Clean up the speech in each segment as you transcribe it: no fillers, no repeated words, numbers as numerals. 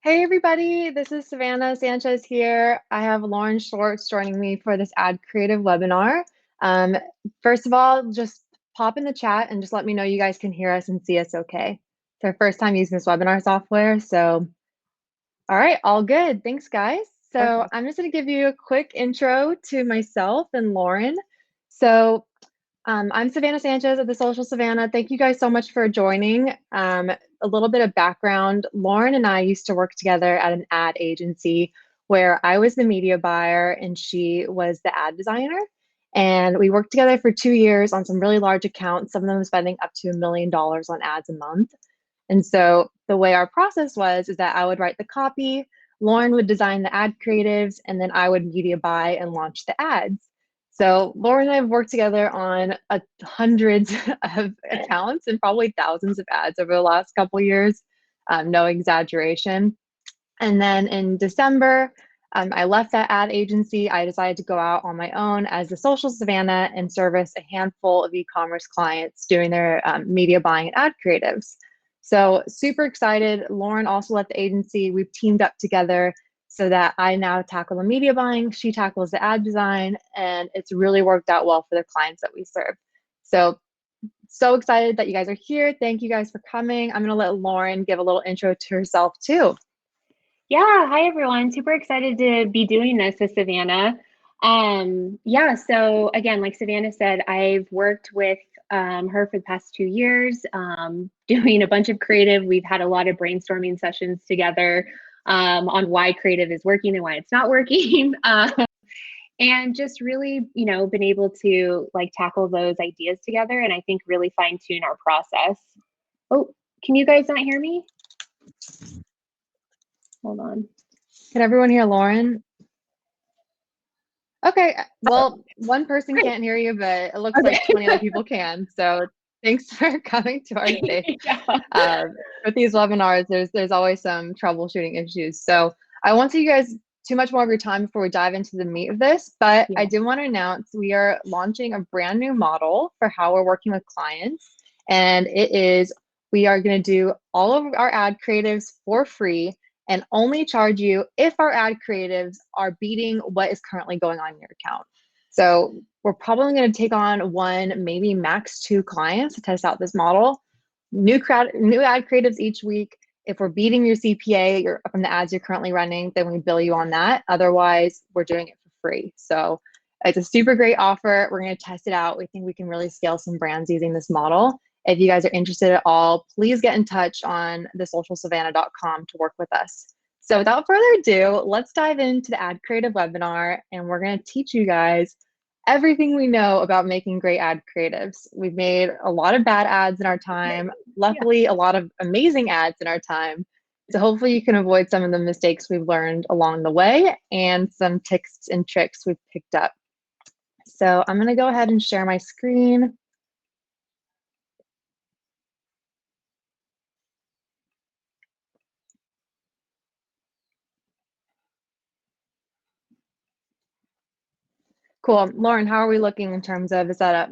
Hey everybody, this is Savannah Sanchez here. I have Lauren Schwartz joining me for this ad creative webinar. Um, First of all, just pop in the chat and just let me know you guys can hear us and see us okay. It's our first time using this webinar software, so all right, all good. Thanks, guys. So Perfect. I'm just going to give you a quick intro to myself and Lauren. So I'm Savannah Sanchez of the Social Savannah. Thank you guys so much for joining. A little bit of background. Lauren and I used to work together at an ad agency where I was the media buyer and she was the ad designer. And we worked together for 2 years on some really large accounts, some of them spending up to $1 million on ads a month. And so the way our process was is that I would write the copy, Lauren would design the ad creatives, and then I would media buy and launch the ads. So Lauren and I have worked together on hundreds of accounts and probably thousands of ads over the last couple of years, no exaggeration. And then in December, I left that ad agency. I decided to go out on my own as the Social Savannah and service a handful of e-commerce clients doing their media buying and ad creatives. So super excited. Lauren also left the agency. We've teamed up together so that I now tackle the media buying, she tackles the ad design, and it's really worked out well for the clients that we serve. So excited that you guys are here. Thank you guys for coming. I'm gonna let Lauren give a little intro to herself too. Yeah, hi everyone. Super excited to be doing this with Savannah. Yeah, so again, like Savannah said, I've worked with her for the past 2 years, doing a bunch of creative. We've had a lot of brainstorming sessions together on why creative is working and why it's not working. And just really, been able to like tackle those ideas together and I think really fine tune our process. Oh, can you guys not hear me? Hold on. Can everyone hear Lauren? Okay, well, one person Great. can't hear you, but it looks like Okay. 20 other people can. So thanks for coming to our stage. Yeah. With these webinars, there's always some troubleshooting issues. So I won't take you guys too much more of your time before we dive into the meat of this, but I Yeah. do want to announce we are launching a brand new model for how we're working with clients. And we are going to do all of our ad creatives for free and only charge you if our ad creatives are beating what is currently going on in your account. So we're probably going to take on one, maybe max two clients to test out this model. New ad creatives each week. If we're beating your CPA from the ads you're currently running, then we bill you on that. Otherwise, we're doing it for free. So it's a super great offer. We're going to test it out. We think we can really scale some brands using this model. If you guys are interested at all, please get in touch on thesocialsavannah.com to work with us. So without further ado, let's dive into the ad creative webinar, and we're going to teach you guys everything we know about making great ad creatives. We've made a lot of bad ads in our time, Yeah. luckily a lot of amazing ads in our time. So hopefully you can avoid some of the mistakes we've learned along the way and some tips and tricks we've picked up. So I'm going to go ahead and share my screen. Cool. Lauren, how are we looking in terms of the setup?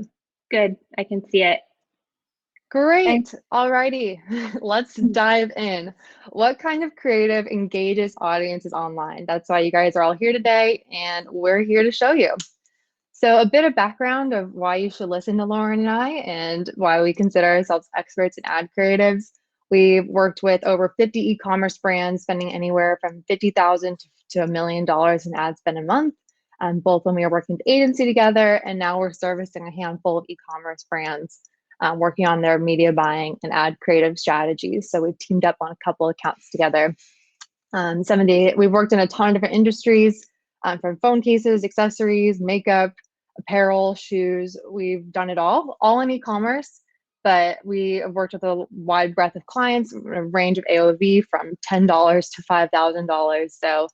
Good. I can see it. Great. Alrighty, let's dive in. What kind of creative engages audiences online? That's why you guys are all here today, and we're here to show you. So a bit of background of why you should listen to Lauren and I and why we consider ourselves experts in ad creatives. We've worked with over 50 e-commerce brands spending anywhere from $50,000 to $1 million in ad spend a month, both when we were working with the agency together, and now we're servicing a handful of e-commerce brands working on their media buying and ad creative strategies. So we've teamed up on a couple accounts together. We've worked in a ton of different industries, from phone cases, accessories, makeup, apparel, shoes. We've done it all in e-commerce, but we have worked with a wide breadth of clients, a range of AOV from $10 to $5,000. So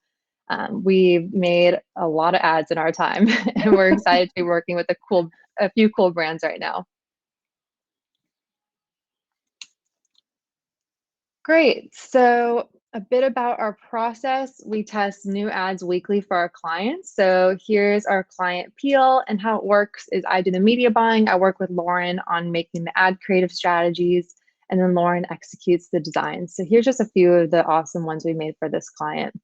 we've made a lot of ads in our time, and we're excited to be working with a few cool brands right now. Great. So a bit about our process. We test new ads weekly for our clients. So here's our client peel, and how it works is I do the media buying. I work with Lauren on making the ad creative strategies, and then Lauren executes the designs. So here's just a few of the awesome ones we made for this client.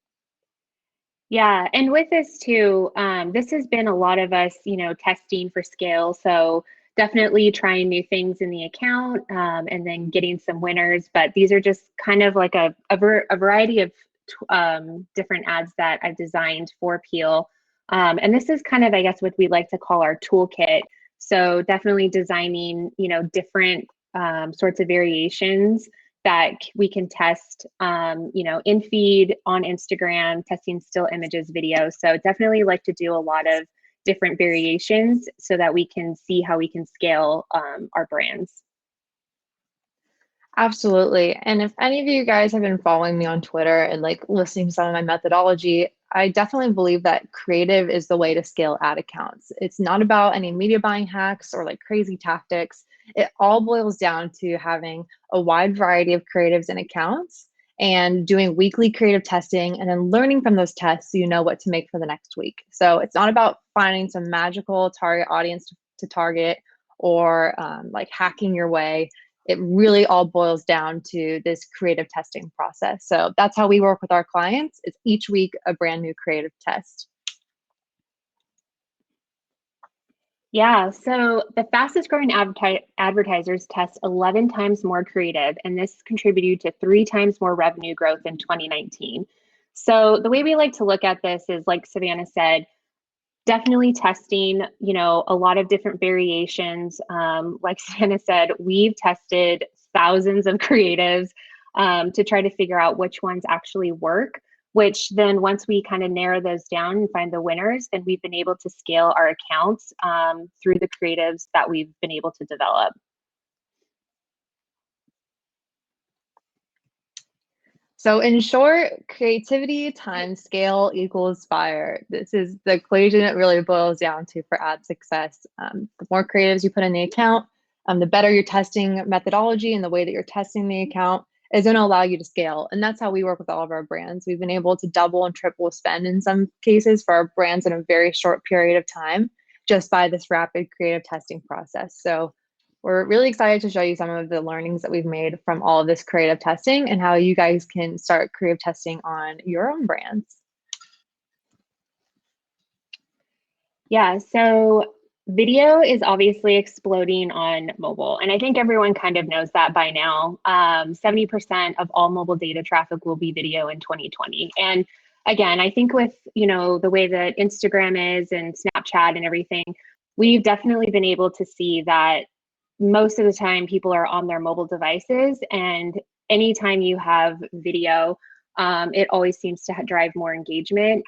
Yeah, and with this too, this has been a lot of us, testing for scale. So definitely trying new things in the account, and then getting some winners. But these are just kind of like a variety of different ads that I've designed for Peel. And this is kind of, I guess, what we like to call our toolkit. So definitely designing, different sorts of variations that we can test, in feed, on Instagram, testing still images, video. So definitely like to do a lot of different variations so that we can see how we can scale our brands. Absolutely. And if any of you guys have been following me on Twitter and like listening to some of my methodology, I definitely believe that creative is the way to scale ad accounts. It's not about any media buying hacks or like crazy tactics. It all boils down to having a wide variety of creatives and accounts and doing weekly creative testing and then learning from those tests so you know what to make for the next week. So it's not about finding some magical target audience to target or like hacking your way. It really all boils down to this creative testing process. So that's how we work with our clients. It's each week a brand new creative test. Yeah, so the fastest growing advertisers test 11 times more creative, and this contributed to 3 times more revenue growth in 2019. So the way we like to look at this is, like Savannah said, definitely testing, a lot of different variations. Like Savannah said, we've tested thousands of creatives to try to figure out which ones actually work, which then once we kind of narrow those down and find the winners, then we've been able to scale our accounts through the creatives that we've been able to develop. So in short, creativity times scale equals fire. This is the equation it really boils down to for ad success. The more creatives you put in the account, the better your testing methodology and the way that you're testing the account is going to allow you to scale. And that's how we work with all of our brands. We've been able to double and triple spend in some cases for our brands in a very short period of time just by this rapid creative testing process. So we're really excited to show you some of the learnings that we've made from all of this creative testing and how you guys can start creative testing on your own brands. Yeah, so video is obviously exploding on mobile, and I think everyone kind of knows that by now. 70% of all mobile data traffic will be video in 2020. And again, I think with, the way that Instagram is and Snapchat and everything, we've definitely been able to see that most of the time people are on their mobile devices, and anytime you have video, it always seems to drive more engagement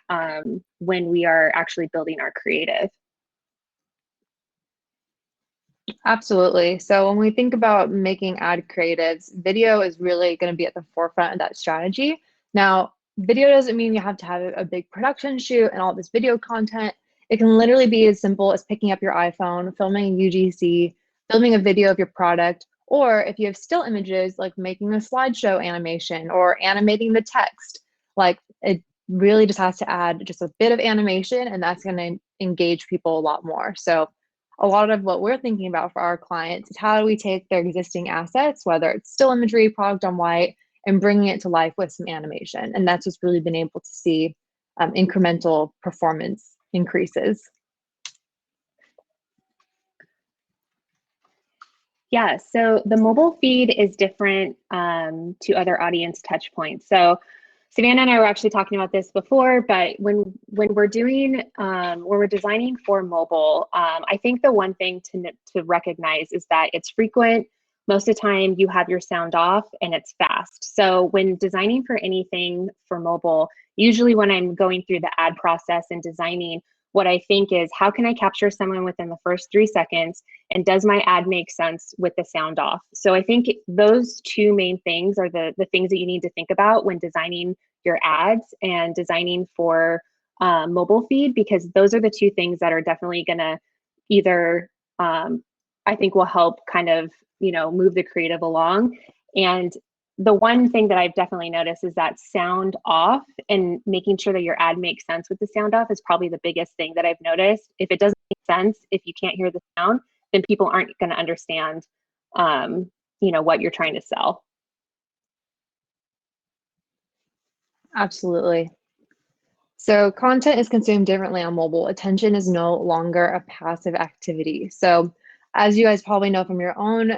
when we are actually building our creative. Absolutely. So when we think about making ad creatives, video is really going to be at the forefront of that strategy. Now, video doesn't mean you have to have a big production shoot and all this video content. It can literally be as simple as picking up your iPhone, filming a UGC, filming a video of your product, or if you have still images, like making a slideshow animation or animating the text. Like it really just has to add just a bit of animation, and that's going to engage people a lot more. So a lot of what we're thinking about for our clients is how do we take their existing assets, whether it's still imagery, product on white, and bringing it to life with some animation. And that's what's really been able to see incremental performance increases. Yeah, so the mobile feed is different to other audience touch points. So Savannah and I were actually talking about this before, but when we're doing when we're designing for mobile, I think the one thing to recognize is that it's frequent. Most of the time you have your sound off and it's fast. So when designing for anything for mobile, usually when I'm going through the ad process and designing, what I think is, how can I capture someone within the first 3 seconds? And does my ad make sense with the sound off? So I think those two main things are the things that you need to think about when designing your ads and designing for mobile feed, because those are the two things that are definitely going to either, I think will help kind of, move the creative along. And the one thing that I've definitely noticed is that sound off and making sure that your ad makes sense with the sound off is probably the biggest thing that I've noticed. If it doesn't make sense, if you can't hear the sound, then people aren't going to understand, what you're trying to sell. Absolutely. So content is consumed differently on mobile. Attention is no longer a passive activity. So as you guys probably know from your own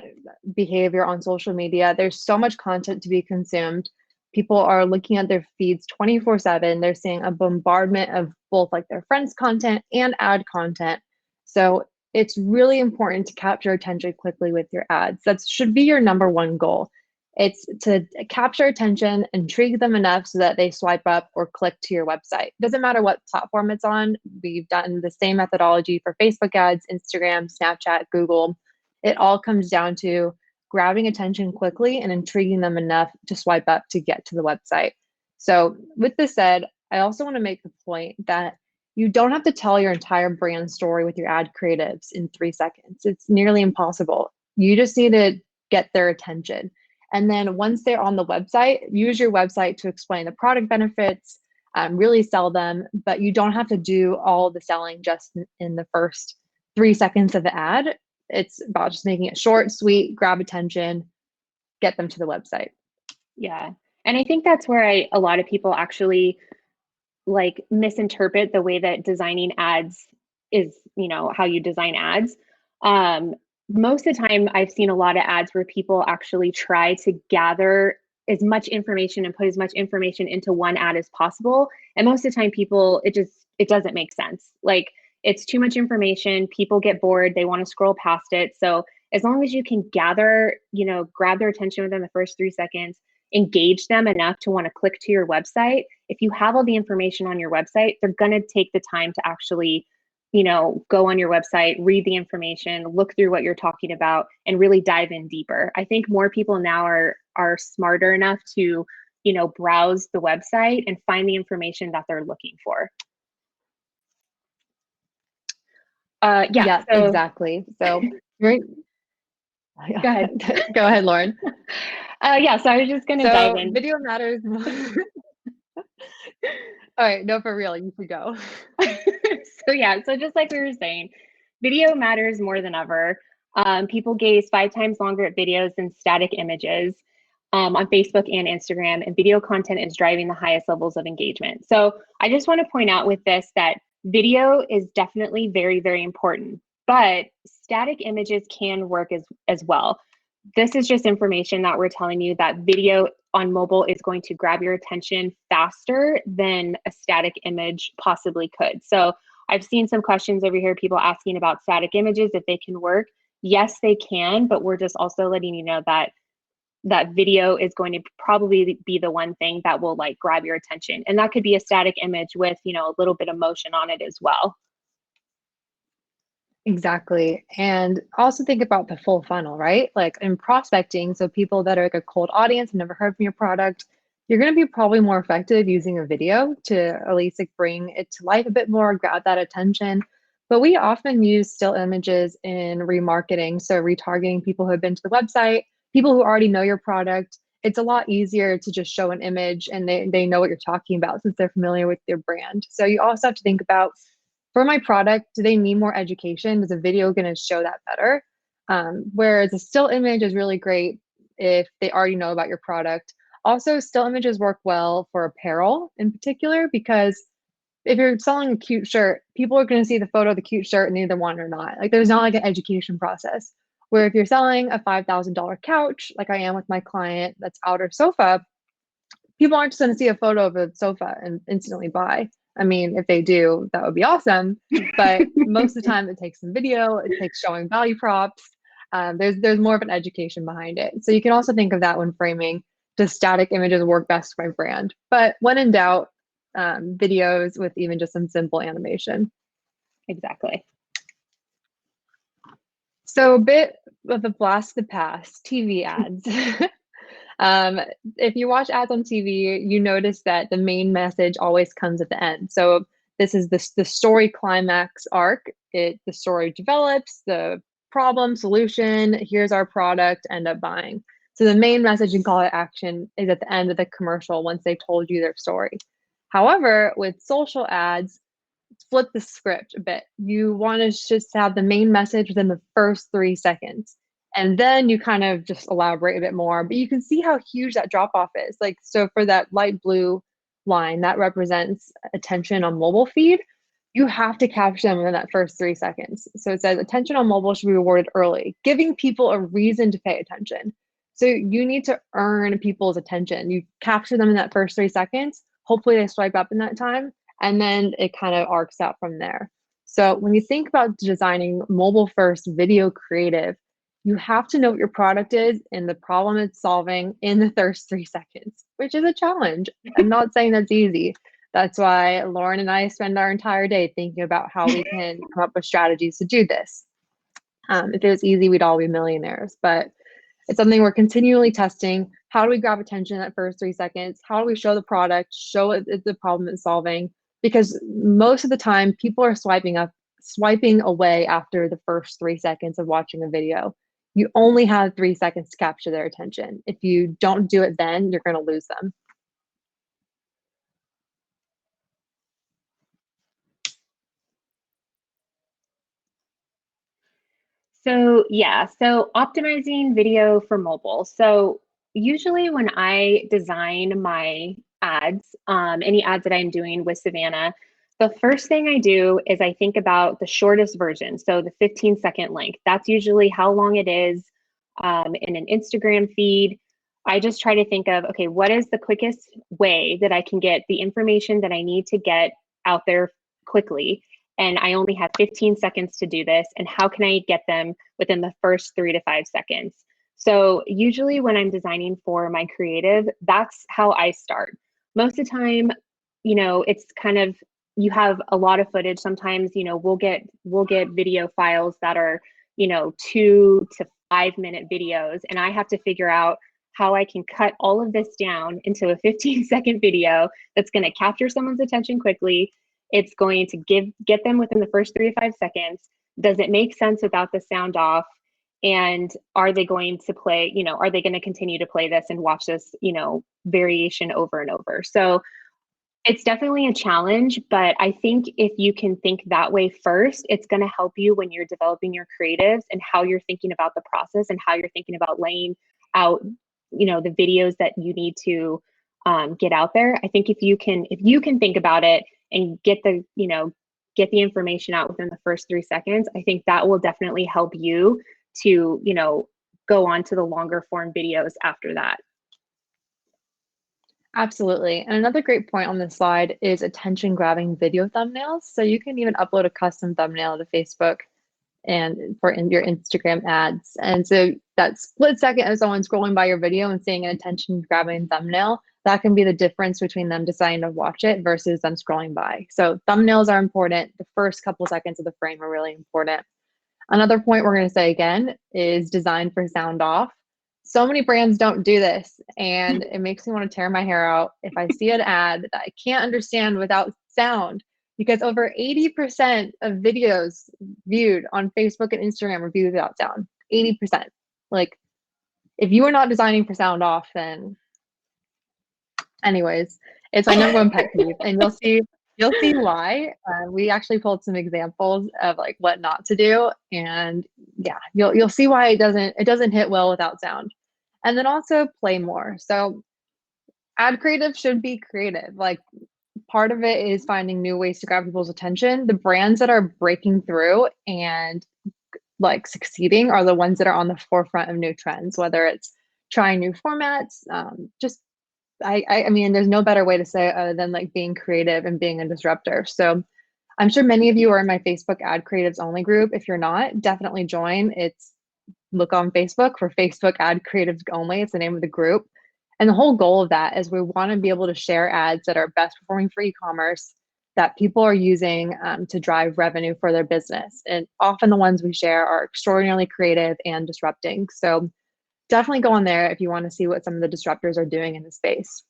behavior on social media, there's so much content to be consumed. People are looking at their feeds 24/7. They're seeing a bombardment of both like their friends' content and ad content. So it's really important to capture attention quickly with your ads. That should be your number one goal. It's to capture attention, intrigue them enough so that they swipe up or click to your website. Doesn't matter what platform it's on. We've done the same methodology for Facebook ads, Instagram, Snapchat, Google. It all comes down to grabbing attention quickly and intriguing them enough to swipe up to get to the website. So with this said, I also want to make the point that you don't have to tell your entire brand story with your ad creatives in 3 seconds. It's nearly impossible. You just need to get their attention. And then once they're on the website, use your website to explain the product benefits, really sell them, but you don't have to do all the selling just in the first 3 seconds of the ad. It's about just making it short, sweet, grab attention, get them to the website. Yeah. And I think that's where a lot of people actually like misinterpret the way that designing ads is, how you design ads. Most of the time I've seen a lot of ads where people actually try to gather as much information and put as much information into one ad as possible. And most of the time people, it doesn't make sense. Like it's too much information, people get bored, they want to scroll past it. So as long as you can gather, grab their attention within the first 3 seconds, engage them enough to want to click to your website. If you have all the information on your website, they're going to take the time to actually, go on your website, read the information, look through what you're talking about, and really dive in deeper. I think more people now are smarter enough to, browse the website and find the information that they're looking for. Yeah, so exactly. So go go ahead. Go ahead, Lauren. So I was just going to dive in. Video matters. All right, no, for real, you should go. So just like we were saying, video matters more than ever. People gaze 5 times longer at videos than static images on Facebook and Instagram, and video content is driving the highest levels of engagement. So I just want to point out with this that video is definitely very, very important, but static images can work as well. This is just information that we're telling you that video on mobile is going to grab your attention faster than a static image possibly could. So I've seen some questions over here, people asking about static images, if they can work. Yes, they can, but we're just also letting you know that video is going to probably be the one thing that will like grab your attention. And that could be a static image with, a little bit of motion on it as well. Exactly. And also think about the full funnel, right? Like in prospecting, so people that are like a cold audience, never heard from your product, you're going to be probably more effective using a video to at least like bring it to life a bit more, grab that attention. But we often use still images in remarketing. So retargeting people who have been to the website, people who already know your product. It's a lot easier to just show an image and they know what you're talking about since they're familiar with your brand. So you also have to think about, for my product, do they need more education? Is a video going to show that better? Whereas a still image is really great if they already know about your product. Also, still images work well for apparel in particular, because if you're selling a cute shirt, people are going to see the photo of the cute shirt and either want it or not. Like there's not like an education process. Where if you're selling a $5,000 couch, like I am with my client that's outer sofa, people aren't just going to see a photo of a sofa and instantly buy. I mean, if they do, that would be awesome. But most of the time, it takes some video, it takes showing value props. There's more of an education behind it. So you can also think of that when framing. Does static images work best for my brand? But when in doubt, videos with even just some simple animation. Exactly. So a bit of a blast of the past, TV ads. If you watch ads on TV, you notice that the main message always comes at the end. So this is the story climax arc. The story develops, the problem, solution, here's our product, end up buying. So the main message and call to action is at the end of the commercial once they've told you their story. However, with social ads, flip the script a bit. You want to just have the main message within the first 3 seconds. And then you kind of just elaborate a bit more, but you can see how huge that drop off is. Like, so for that light blue line, that represents attention on mobile feed. You have to capture them in that first 3 seconds. So it says attention on mobile should be rewarded early, giving people a reason to pay attention. So you need to earn people's attention. You capture them in that first 3 seconds. Hopefully they swipe up in that time, and then it kind of arcs out from there. So when you think about designing mobile first video creative, you have to know what your product is and the problem it's solving in the first 3 seconds, which is a challenge. I'm not saying that's easy. That's why Lauren and I spend our entire day thinking about how we can come up with strategies to do this. If it was easy, we'd all be millionaires, but it's something we're continually testing. How do we grab attention in that first 3 seconds? How do we show the product, show it the problem it's solving? Because most of the time, people are swiping away after the first 3 seconds of watching a video. You only have 3 seconds to capture their attention. If you don't do it then, you're going to lose them. So yeah, so optimizing video for mobile. So usually when I design my ads, any ads that I'm doing with Savannah, the first thing I do is I think about the shortest version. So the 15-second length, that's usually how long it is in an Instagram feed. I just try to think of, okay, what is the quickest way that I can get the information that I need to get out there quickly? And I only have 15 seconds to do this. And how can I get them within the first 3 to 5 seconds? So usually when I'm designing for my creative, that's how I start. Most of the time, it's kind of, you have a lot of footage. Sometimes, we'll get video files that are, 2 to 5 minute videos. And I have to figure out how I can cut all of this down into a 15-second video that's going to capture someone's attention quickly. It's going to get them within the first 3 to 5 seconds. Does it make sense without the sound off? And are they going to play, are they going to continue to play this and watch this, variation over and over? So it's definitely a challenge, but I think if you can think that way first, it's going to help you when you're developing your creatives and how you're thinking about the process and how you're thinking about laying out, the videos that you need to get out there. I think if you can think about it and get the information out within the first 3 seconds, I think that will definitely help you to, go on to the longer form videos after that. Absolutely. And another great point on this slide is attention grabbing video thumbnails. So you can even upload a custom thumbnail to Facebook and for your Instagram ads. And so that split second of someone scrolling by your video and seeing an attention grabbing thumbnail, that can be the difference between them deciding to watch it versus them scrolling by. So thumbnails are important. The first couple seconds of the frame are really important. Another point we're going to say again is design for sound off. So many brands don't do this, and it makes me want to tear my hair out if I see an ad that I can't understand without sound, because over 80% of videos viewed on Facebook and Instagram are viewed without sound. 80%. Like, if you are not designing for sound off, then anyways, it's my number one pet peeve, and you'll see why. We actually pulled some examples of like what not to do, and yeah, you'll see why it doesn't hit well without sound. And then also play more. So ad creative should be creative. Like, part of it is finding new ways to grab people's attention. The brands that are breaking through and like succeeding are the ones that are on the forefront of new trends, whether it's trying new formats, I mean, there's no better way to say it other than like being creative and being a disruptor. So I'm sure many of you are in my Facebook ad creatives only group. If you're not, definitely join. Look on Facebook for Facebook ad creatives only. It's the name of the group. And the whole goal of that is we want to be able to share ads that are best performing for e-commerce that people are using to drive revenue for their business. And often the ones we share are extraordinarily creative and disrupting. So definitely go on there if you want to see what some of the disruptors are doing in the space.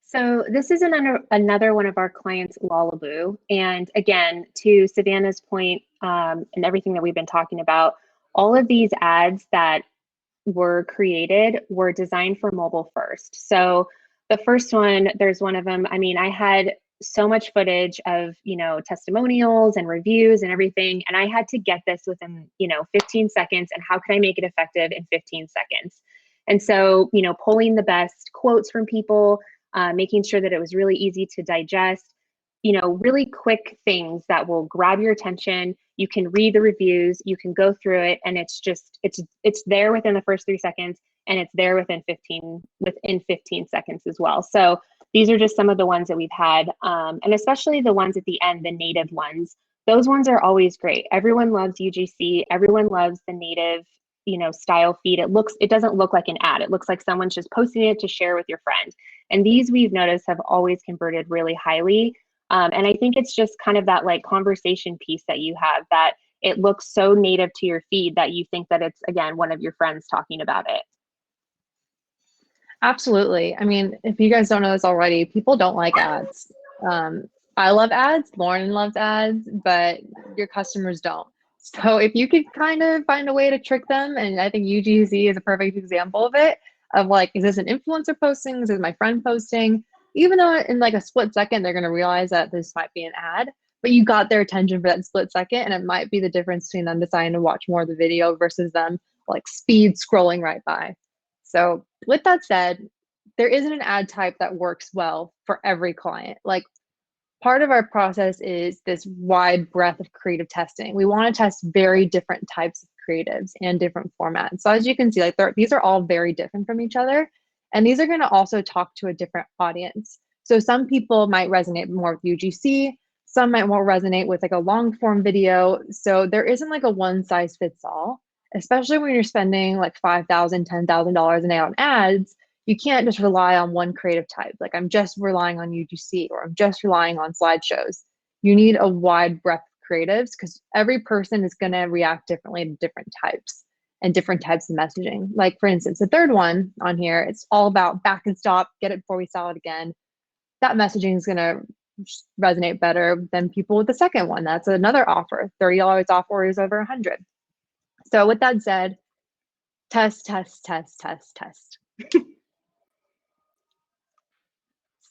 So this is another one of our clients, Lullaboo. And again, to Savannah's point and everything that we've been talking about, all of these ads that were created were designed for mobile first. So the first one, there's one of them, I mean, I had so much footage of, testimonials and reviews and everything. And I had to get this within, 15 seconds. And how could I make it effective in 15 seconds? And so, pulling the best quotes from people, making sure that it was really easy to digest, really quick things that will grab your attention. You can read the reviews, you can go through it, and it's there within the first 3 seconds, and it's there within 15 seconds as well. So these are just some of the ones that we've had, and especially the ones at the end, the native ones. Those ones are always great. Everyone loves UGC. Everyone loves the native, style feed. It doesn't look like an ad. It looks like someone's just posting it to share with your friend. And these, we've noticed, have always converted really highly. And I think it's just kind of that like conversation piece that you have, that it looks so native to your feed that you think that it's, again, one of your friends talking about it. Absolutely. I mean, if you guys don't know this already, people don't like ads. I love ads, Lauren loves ads, but your customers don't. So if you could kind of find a way to trick them, and I think UGC is a perfect example of it, of like, is this an influencer posting? Is this my friend posting? Even though in like a split second, they're going to realize that this might be an ad, but you got their attention for that split second, and it might be the difference between them deciding to watch more of the video versus them like speed scrolling right by. So with that said, there isn't an ad type that works well for every client. Like, part of our process is this wide breadth of creative testing. We want to test very different types of creatives and different formats. So as you can see, like these are all very different from each other. And these are going to also talk to a different audience. So some people might resonate more with UGC. Some might more resonate with like a long form video. So there isn't like a one size fits all, especially when you're spending like $5,000, $10,000 a day on ads. You can't just rely on one creative type. Like, I'm just relying on UGC, or I'm just relying on slideshows. You need a wide breadth of creatives, because every person is going to react differently to different types and different types of messaging. Like, for instance, the third one on here, it's all about back and stop, get it before we sell it again. That messaging is going to resonate better than people with the second one. That's another offer, $30 off orders over 100. So with that said, test, test, test, test, test.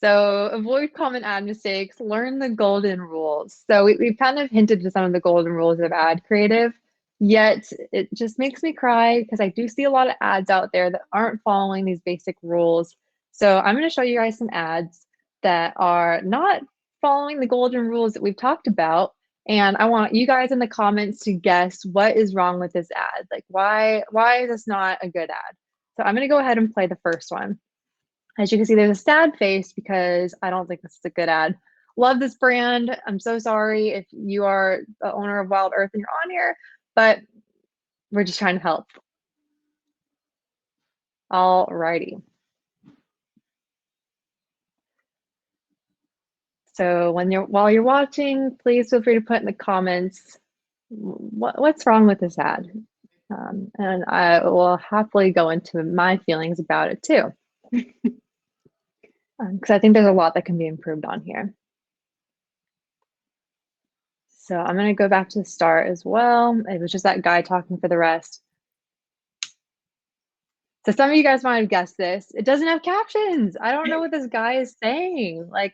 So avoid common ad mistakes, learn the golden rules. So we've kind of hinted to some of the golden rules of ad creative, yet it just makes me cry because I do see a lot of ads out there that aren't following these basic rules. So I'm going to show you guys some ads that are not following the golden rules that we've talked about. And I want you guys in the comments to guess what is wrong with this ad. Like, why is this not a good ad? So I'm going to go ahead and play the first one. As you can see, there's a sad face because I don't think this is a good ad. Love this brand. I'm so sorry if you are the owner of Wild Earth and you're on here, but we're just trying to help. Alrighty. So while you're watching, please feel free to put in the comments what's wrong with this ad, and I will happily go into my feelings about it too. Because I think there's a lot that can be improved on here. So I'm going to go back to the start as well. It was just that guy talking for the rest. So some of you guys might have guessed this. It doesn't have captions. I don't know what this guy is saying. Like,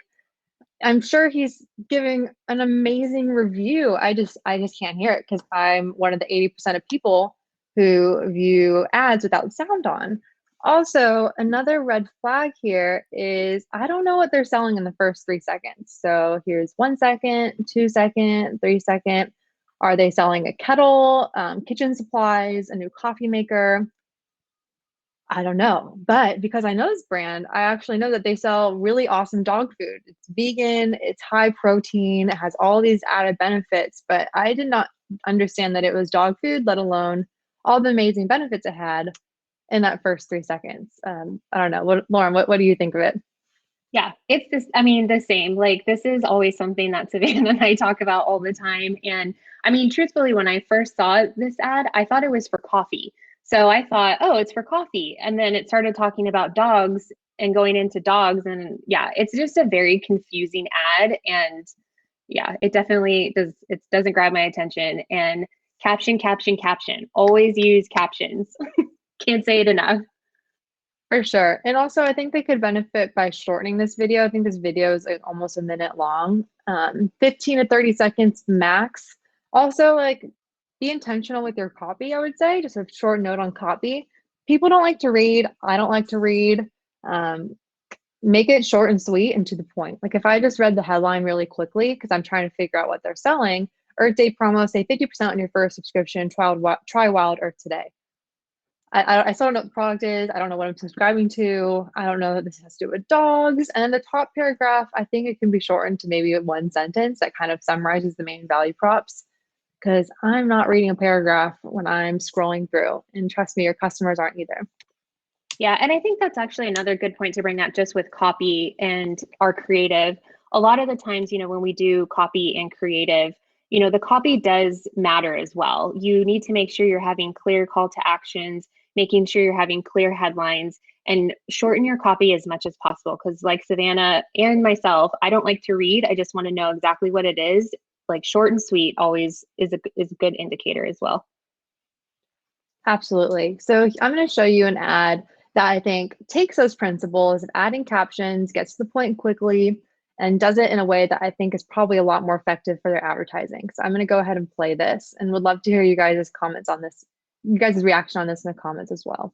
I'm sure he's giving an amazing review. I just can't hear it because I'm one of the 80% of people who view ads without sound on. Also, another red flag here is I don't know what they're selling in the first 3 seconds. So here's 1 second, 2 second, 3 second. Are they selling a kettle, kitchen supplies, a new coffee maker? I don't know, but because I know this brand, I actually know that they sell really awesome dog food. It's vegan, it's high protein, it has all these added benefits, but I did not understand that it was dog food, let alone all the amazing benefits it had in that first 3 seconds. I don't know. Lauren, what do you think of it? Yeah, it's this, I mean, the same. Like, this is always something that Savannah and I talk about all the time. And I mean, truthfully, when I first saw this ad, I thought it was for coffee. So I thought, oh, it's for coffee. And then it started talking about dogs and going into dogs. And yeah, it's just a very confusing ad. And yeah, it definitely doesn't grab my attention. And caption, caption, caption. Always use captions. Can't say it enough. For sure. And also, I think they could benefit by shortening this video. I think this video is like almost a minute long, 15 to 30 seconds max. Also, like, be intentional with your copy, I would say, just a short note on copy. People don't like to read. I don't like to read. Um, Make it short and sweet and to the point. Like, if I just read the headline really quickly because I'm trying to figure out what they're selling, Earth Day promo, say 50% on your first subscription, try Wild Earth today. I still don't know what the product is. I don't know what I'm subscribing to. I don't know that this has to do with dogs. And the top paragraph, I think it can be shortened to maybe one sentence that kind of summarizes the main value props. Because I'm not reading a paragraph when I'm scrolling through. And trust me, your customers aren't either. Yeah, and I think that's actually another good point to bring up just with copy and our creative. A lot of the times, when we do copy and creative, the copy does matter as well. You need to make sure you're having clear call to actions, making sure you're having clear headlines, and shorten your copy as much as possible. Because, like Savannah and myself, I don't like to read. I just want to know exactly what it is. Like, short and sweet always is a good indicator as well. Absolutely. So I'm going to show you an ad that I think takes those principles of adding captions, gets to the point quickly, and does it in a way that I think is probably a lot more effective for their advertising. So I'm going to go ahead and play this and would love to hear you guys' comments on this, you guys' reaction on this in the comments as well.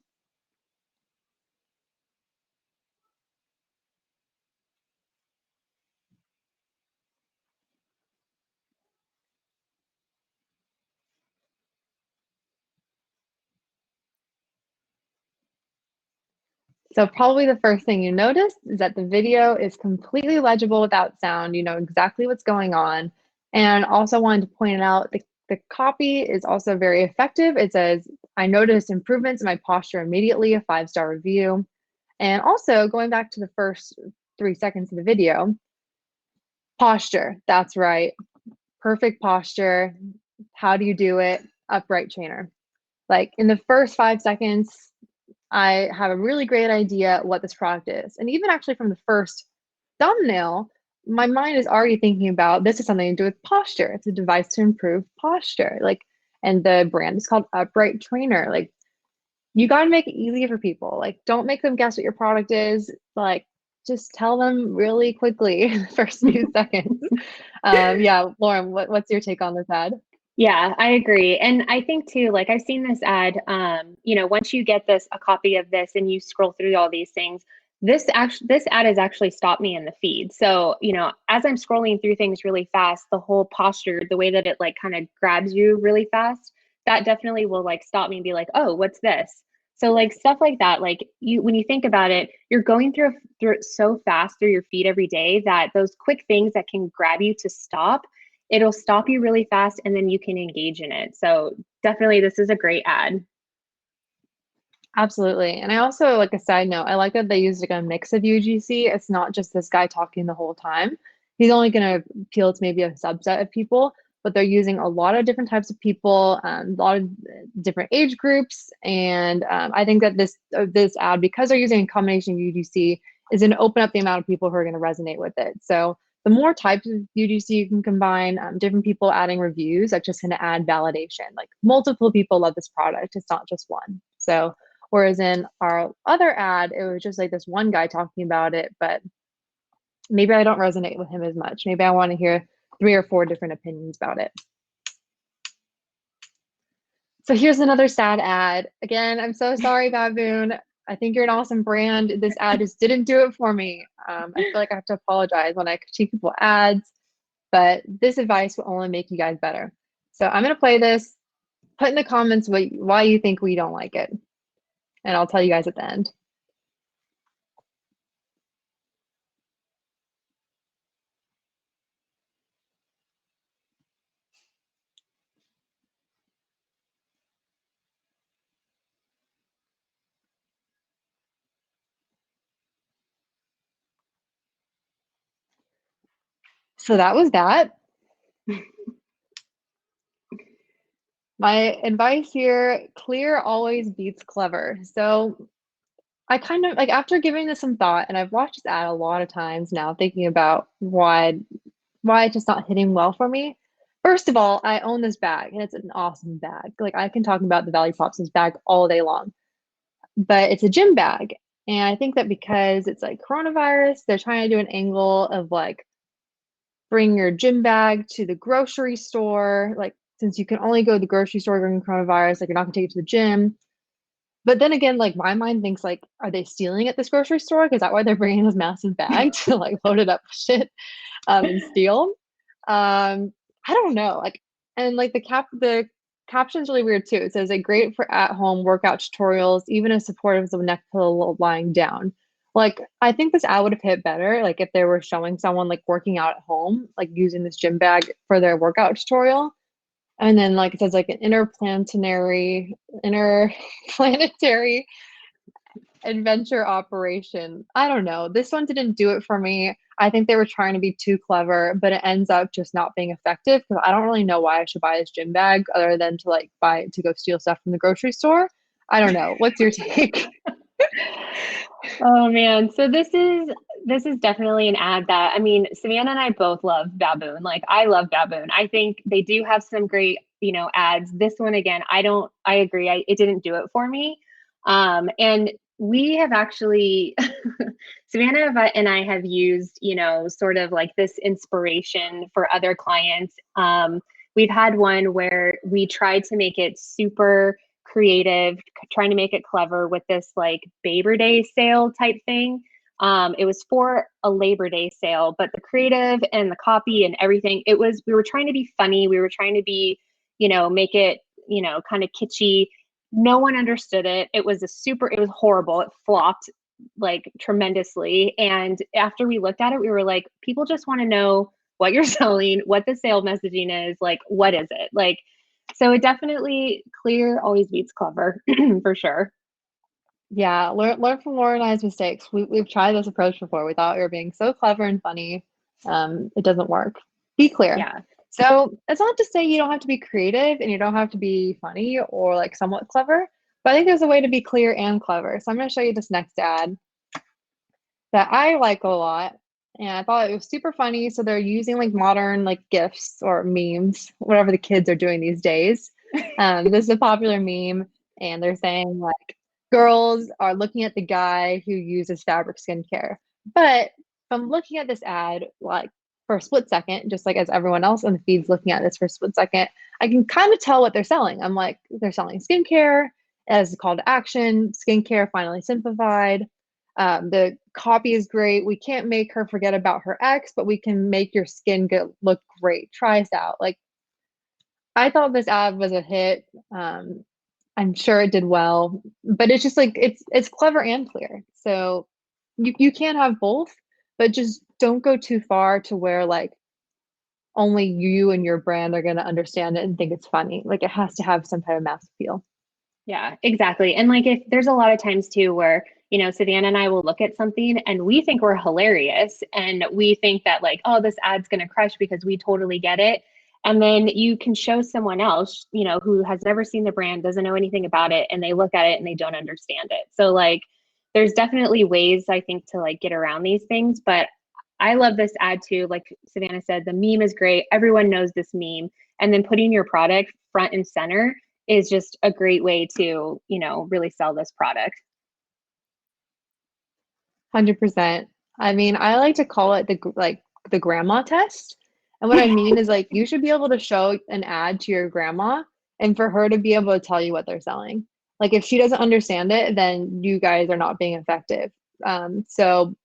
So probably the first thing you notice is that the video is completely legible without sound. You know exactly what's going on. And also wanted to point out the copy is also very effective. It says, I noticed improvements in my posture immediately, a 5-star review. And also going back to the first 3 seconds of the video, posture, that's right. Perfect posture. How do you do it? Upright trainer. Like in the first 5 seconds, I have a really great idea what this product is. And even actually from the first thumbnail, my mind is already thinking about this is something to do with posture. It's a device to improve posture. Like, and the brand is called Upright Trainer. Like, you got to make it easy for people. Like, don't make them guess what your product is. Like, just tell them really quickly in the first few seconds. Yeah, Lauren, what's your take on this ad? Yeah, I agree. And I think too, like I've seen this ad, once you get a copy of this and you scroll through all these things, this ad has actually stopped me in the feed. So, as I'm scrolling through things really fast, the whole posture, the way that it like kind of grabs you really fast, that definitely will like stop me and be like, oh, what's this? So like stuff like that, like when you think about it, you're going through it so fast through your feed every day that those quick things that can grab you to stop, it'll stop you really fast and then you can engage in it. So definitely this is a great ad. Absolutely. And I also, like a side note, I like that they used like a mix of UGC. It's not just this guy talking the whole time. He's only going to appeal to maybe a subset of people, but they're using a lot of different types of people, a lot of different age groups. And I think that this ad, because they're using a combination of UGC, is going to open up the amount of people who are going to resonate with it. So the more types of UGC you can combine, different people adding reviews, that's just going to add validation. Like multiple people love this product. It's not just one. So whereas in our other ad, it was just like this one guy talking about it, but maybe I don't resonate with him as much. Maybe I want to hear 3 or 4 different opinions about it. So here's another sad ad. Again, I'm so sorry, Baboon. I think you're an awesome brand. This ad just didn't do it for me. I feel like I have to apologize when I critique people ads, but this advice will only make you guys better. So I'm going to play this. Put in the comments why you think we don't like it, and I'll tell you guys at the end. So that was that. My advice here, clear always beats clever. So I kind of like after giving this some thought, and I've watched this ad a lot of times now, thinking about why it's just not hitting well for me. First of all, I own this bag and it's an awesome bag. Like I can talk about the value props in this bag all day long, but it's a gym bag. And I think that because it's like coronavirus, they're trying to do an angle of like bring your gym bag to the grocery store. Like, since you can only go to the grocery store during coronavirus, like you're not gonna take it to the gym. But then again, like my mind thinks like, are they stealing at this grocery store? Because that why they're bringing this massive bag to like load it up with shit and steal. I don't know. Like, and like the caption's really weird too. It says a great for at home workout tutorials, even as supportive as a neck pillow while lying down. Like, I think this ad would have hit better, like if they were showing someone like working out at home, like using this gym bag for their workout tutorial. And then like it says like an interplanetary adventure operation. I don't know. This one didn't do it for me. I think they were trying to be too clever, but it ends up just not being effective because I don't really know why I should buy this gym bag other than to like buy it to go steal stuff from the grocery store. I don't know. What's your take? Oh man, so this is definitely an ad that I mean, Savannah and I both love Baboon. Like I love Baboon. I think they do have some great, ads. This one again, I agree. It didn't do it for me. And we have actually Savannah and I have used, sort of like this inspiration for other clients. We've had one where we tried to make it super creative, trying to make it clever with this like Labor Day sale type thing. It was for a Labor Day sale, but the creative and the copy and everything, we were trying to be funny. We were trying to be, make it, kind of kitschy. No one understood it. It was horrible. It flopped like tremendously. And after we looked at it, we were like, people just want to know what you're selling, what the sale messaging is, like, what is it? Like, so it definitely clear always beats clever for sure. Yeah, learn from Laura and I's mistakes. We've tried this approach before. We thought we were being so clever and funny. It doesn't work. Be clear. Yeah. So it's not to say you don't have to be creative and you don't have to be funny or like somewhat clever, but I think there's a way to be clear and clever. So I'm going to show you this next ad that I like a lot. And I thought it was super funny. So they're using like modern like GIFs or memes, whatever the kids are doing these days. This is a popular meme, and they're saying like girls are looking at the guy who uses fabric skincare. But from looking at this ad, like for a split second, just like as everyone else on the feed's looking at this for a split second, I can kind of tell what they're selling. I'm like, they're selling skincare as a call to action, skincare finally simplified. The copy is great. We can't make her forget about her ex, but we can make your skin look great. Try us out. Like, I thought this ad was a hit. I'm sure it did well, but it's just like it's clever and clear. So you can have both, but just don't go too far to where like only you and your brand are going to understand it and think it's funny. Like it has to have some type of mass appeal. Yeah, exactly. And like if there's a lot of times too where, Savannah and I will look at something and we think we're hilarious and we think that like, oh, this ad's gonna crush because we totally get it. And then you can show someone else, who has never seen the brand, doesn't know anything about it, and they look at it and they don't understand it. So like there's definitely ways I think to like get around these things. But I love this ad too. Like Savannah said, the meme is great. Everyone knows this meme. And then putting your product front and center is just a great way to, really sell this product. 100%. I mean, I like to call it the grandma test. And what I mean is like you should be able to show an ad to your grandma and for her to be able to tell you what they're selling. Like if she doesn't understand it, then you guys are not being effective. So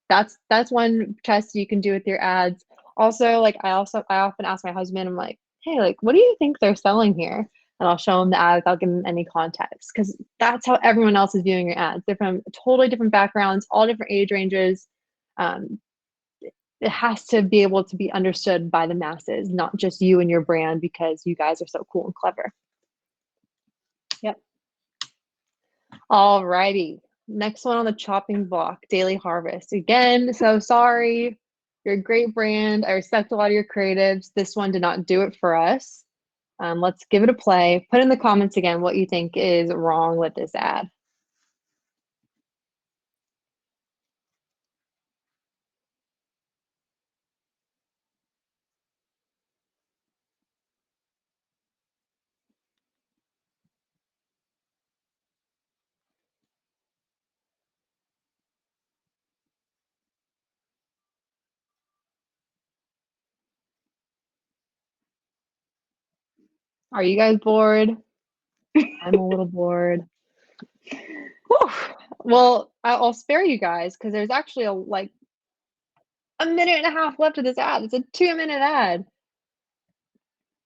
that's one test you can do with your ads. Also, like I often ask my husband, I'm like, hey, like what do you think they're selling here? And I'll show him the ad without giving him any context because that's how everyone else is viewing your ads. They're from totally different backgrounds, all different age ranges. Um, it has to be able to be understood by the masses, not just you and your brand because you guys are so cool and clever. Yep. All righty. Next one on the chopping block, Daily Harvest. Again, so sorry. You're a great brand. I respect a lot of your creatives. This one did not do it for us. Let's give it a play. Put in the comments again what you think is wrong with this ad. Are you guys bored? I'm a little bored. Whew. Well, I'll spare you guys because there's actually like a minute and a half left of this ad. It's a 2-minute ad.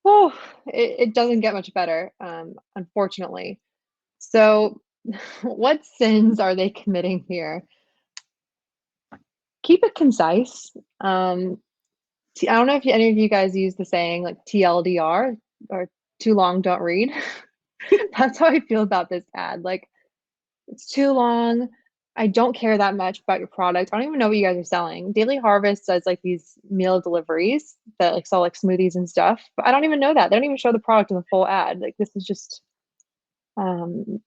Whew. It doesn't get much better, unfortunately. So, what sins are they committing here? Keep it concise. I don't know if any of you guys use the saying like TLDR or too long, don't read. That's how I feel about this ad. Like, it's too long. I don't care that much about your product. I don't even know what you guys are selling. Daily Harvest does like these meal deliveries that like sell like smoothies and stuff, but I don't even know that. They don't even show the product in the full ad. Like this is just um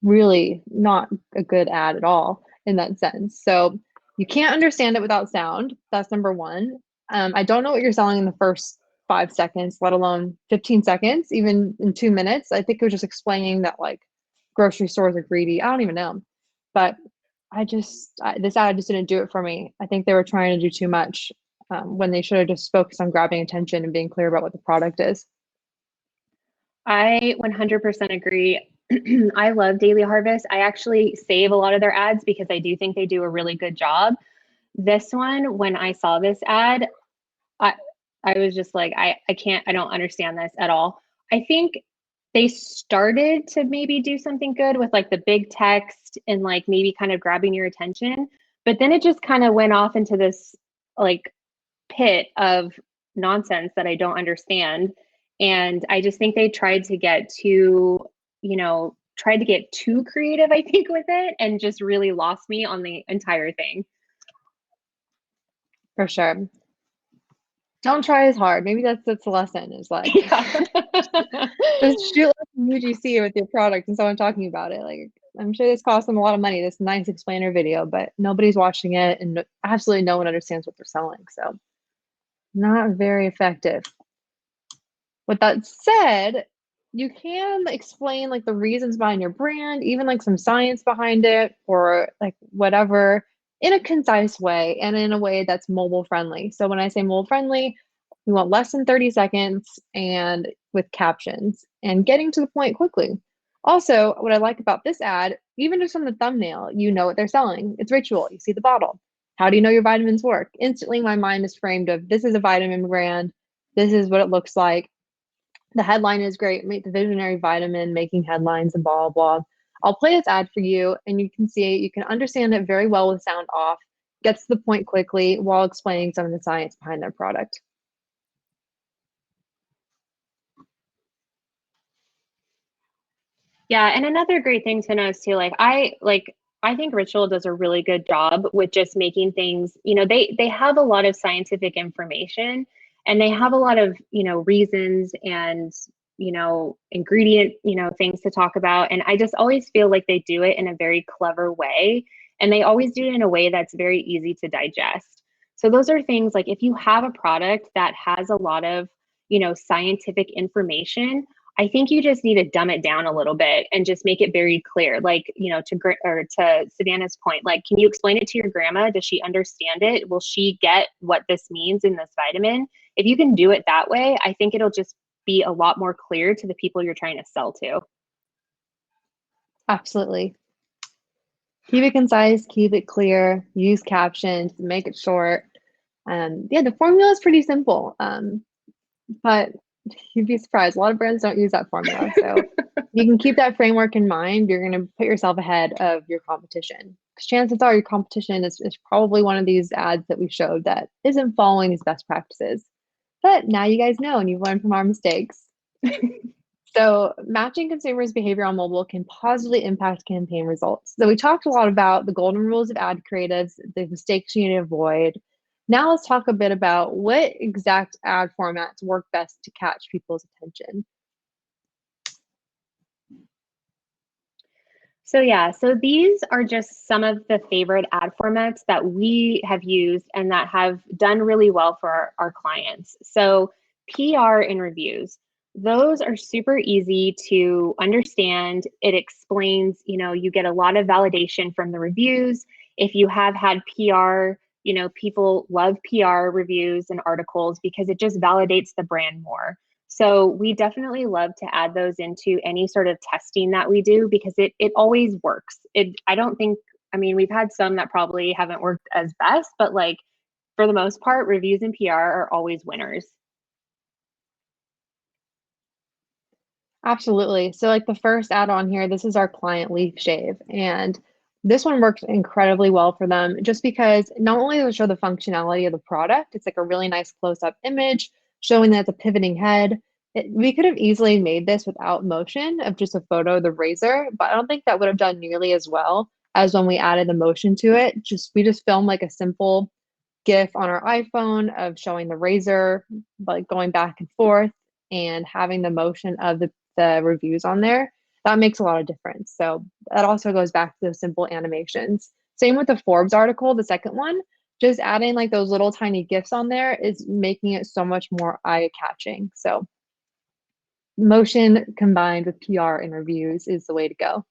really not a good ad at all in that sense. So you can't understand it without sound. That's number one. I don't know what you're selling in the first 5 seconds, let alone 15 seconds, even in 2 minutes. I think it was just explaining that like grocery stores are greedy. I don't even know. But this ad just didn't do it for me. I think they were trying to do too much when they should have just focused on grabbing attention and being clear about what the product is. I 100% agree. I love Daily Harvest. I actually save a lot of their ads because I do think they do a really good job. This one, when I saw this ad, I I was just like, I can't, I don't understand this at all. I think they started to maybe do something good with like the big text and like maybe kind of grabbing your attention, but then it just kind of went off into this like pit of nonsense that I don't understand. And I just think they tried to get too, tried to get too creative, I think, with it and just really lost me on the entire thing. For sure. Don't try as hard. Maybe that's the lesson is like Yeah. just shoot like UGC with your product and someone talking about it. Like I'm sure this cost them a lot of money, this nice explainer video, but nobody's watching it and absolutely no one understands what they're selling. So not very effective. With that said, you can explain like the reasons behind your brand, even like some science behind it or like whatever in a concise way and in a way that's mobile friendly. So when I say mobile friendly, we want less than 30 seconds and with captions and getting to the point quickly. Also, what I like about this ad, even just from the thumbnail, you know what they're selling. It's ritual. You see the bottle. How do you know your vitamins work? Instantly, my mind is framed of this is a vitamin brand. This is what it looks like. The headline is great. Make the visionary vitamin making headlines and blah, blah, blah. I'll play this ad for you and you can see, you can understand it very well with sound off, gets to the point quickly while explaining some of the science behind their product. Yeah, and another great thing to know is too, I think Ritual does a really good job with just making things, they have a lot of scientific information and they have a lot of, reasons and, ingredient, things to talk about. And I just always feel like they do it in a very clever way. And they always do it in a way that's very easy to digest. So those are things like if you have a product that has a lot of, scientific information, I think you just need to dumb it down a little bit and just make it very clear. Like, to Savannah's point, like, can you explain it to your grandma? Does she understand it? Will she get what this means in this vitamin? If you can do it that way, I think it'll just be a lot more clear to the people you're trying to sell to. Absolutely. Keep it concise, keep it clear, use captions, make it short. Yeah, the formula is pretty simple. But you'd be surprised. A lot of brands don't use that formula. So you can keep that framework in mind. You're going to put yourself ahead of your competition. Because chances are your competition is probably one of these ads that we showed that isn't following these best practices. But now you guys know and you've learned from our mistakes. So matching consumers' behavior on mobile can positively impact campaign results. So we talked a lot about the golden rules of ad creatives, the mistakes you need to avoid. Now let's talk a bit about what exact ad formats work best to catch people's attention. So these are just some of the favorite ad formats that we have used and that have done really well for our clients. So PR and reviews, those are super easy to understand. It explains, you get a lot of validation from the reviews. If you have had PR, people love PR reviews and articles because it just validates the brand more. So we definitely love to add those into any sort of testing that we do because it always works. I don't think, I mean, we've had some that probably haven't worked as best, but like for the most part, reviews and PR are always winners. Absolutely. So like the first add-on here, this is our client leaf shave. And this one works incredibly well for them just because not only does it show the functionality of the product, it's like a really nice close-up image showing that it's a pivoting head. We could have easily made this without motion of just a photo of the razor, but I don't think that would have done nearly as well as when we added the motion to it. We just filmed like a simple GIF on our iPhone of showing the razor, like going back and forth and having the motion of the reviews on there. That makes a lot of difference. So that also goes back to those simple animations. Same with the Forbes article, the second one, just adding like those little tiny GIFs on there is making it so much more eye catching. So motion combined with PR and reviews is the way to go.